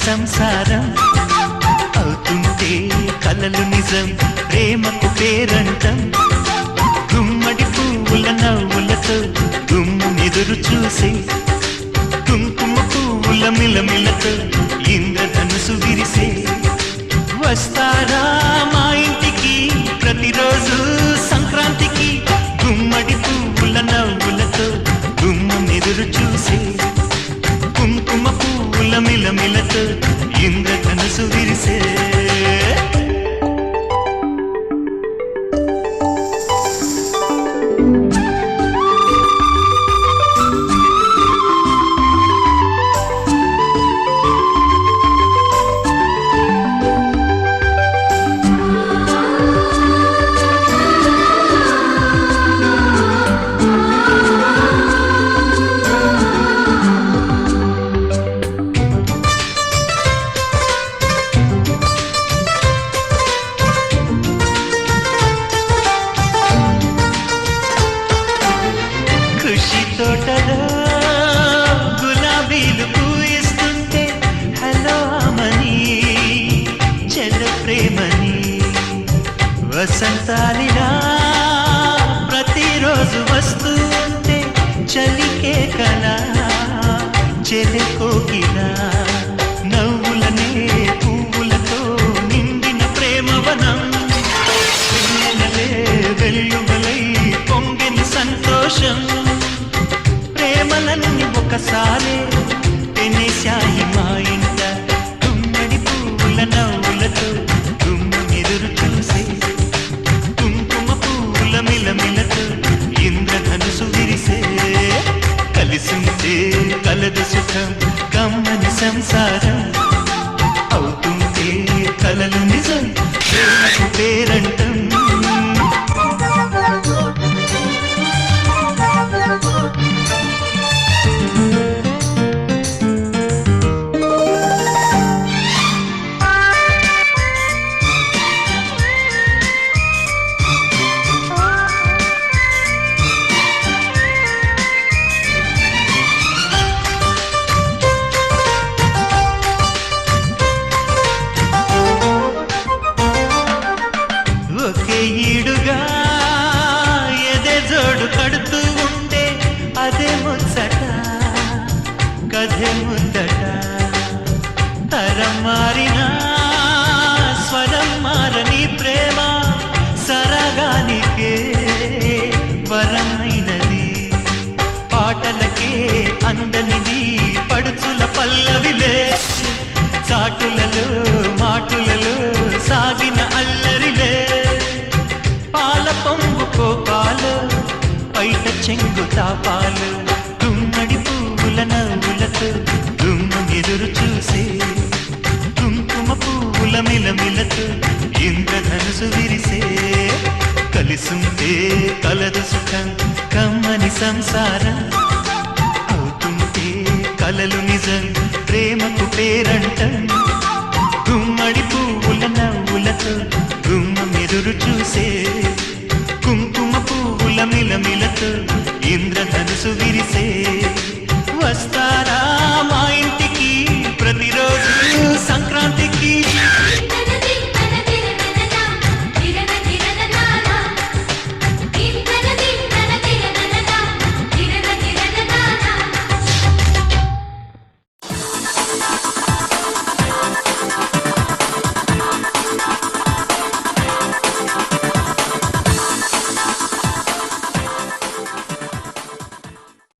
సంసారం అవుతుంటే కలలు నిజం ప్రేమకు పేరంటం గుమ్మడి పువ్వుల నవ్వులతో గుమ్మెదురు చూసే కుంకుమ పువ్వుల మిలమిలతో ఇంద్రధనుసు విరిసే వస్తారా మా ఇంటికి ప్రతిరోజు సంక్రాంతికి గుమ్మడి పువ్వుల నవ్వులతో గుమ్మెదురు చూసే కుంకుమ పువ్వుల మిలమిలతో ఇంద్రధనుసు విరిసే తోటలో గులాబీలు పూయిస్తుంటే హలో అమని చెల ప్రేమని వసంతాలిలా ప్రతిరోజు వస్తూ ఉంటే చలికే కలా చెలె కోకిలా నవ్వులనే పువ్వులతో నిండిన ప్రేమవనం వెల్లువలై పొంగిన సంతోషం ప్రేమలన్నీ ఒకసారి తినేశాయి మా ఇంట గుమ్మడి పువ్వుల నవ్వులతో గుమ్మెదురు చూసే కుంకుమ పువ్వుల మిలమిలతో ఇంద్రధనుసు విరిసే కలిసుంటే కలదు సుఖం కమ్మని సంసారం అవుతుంటే కలలు నిజం ప్రేమకు పేరంటం ఒకే ఈడుగా ఎదే జోడు కడుతూ ఉంటే అదే ముచ్చట కథే ముద్దట తరం మారినా స్వరం మారని ప్రేమ సరగానికే వరమైనది పాటలకే అందనిది పడుచుల పల్లవిలే చాటులలో మాటులలో సాగిన అల్లరిలే పాల పొంగు కోపాలు పైట చెంగు తాపాలు గుమ్మడి పువ్వుల నవ్వులతో గుమ్మెదురు చూసే కుంకుమ పువ్వుల మిలమిలతో ఇంద్రధనుసు విరిసే కలిసుంటే కలదు సుఖం కమ్మని సంసారం అవుతుంటే కలలు నిజం ప్రేమకు పేరంటం గుమ్మడి పువ్వుల నవ్వులతో గుమ్మెదురు చూసే కుంకుమ పువ్వుల మిలమిలతో ఇంద్రధనుసు విరిసే వస్తా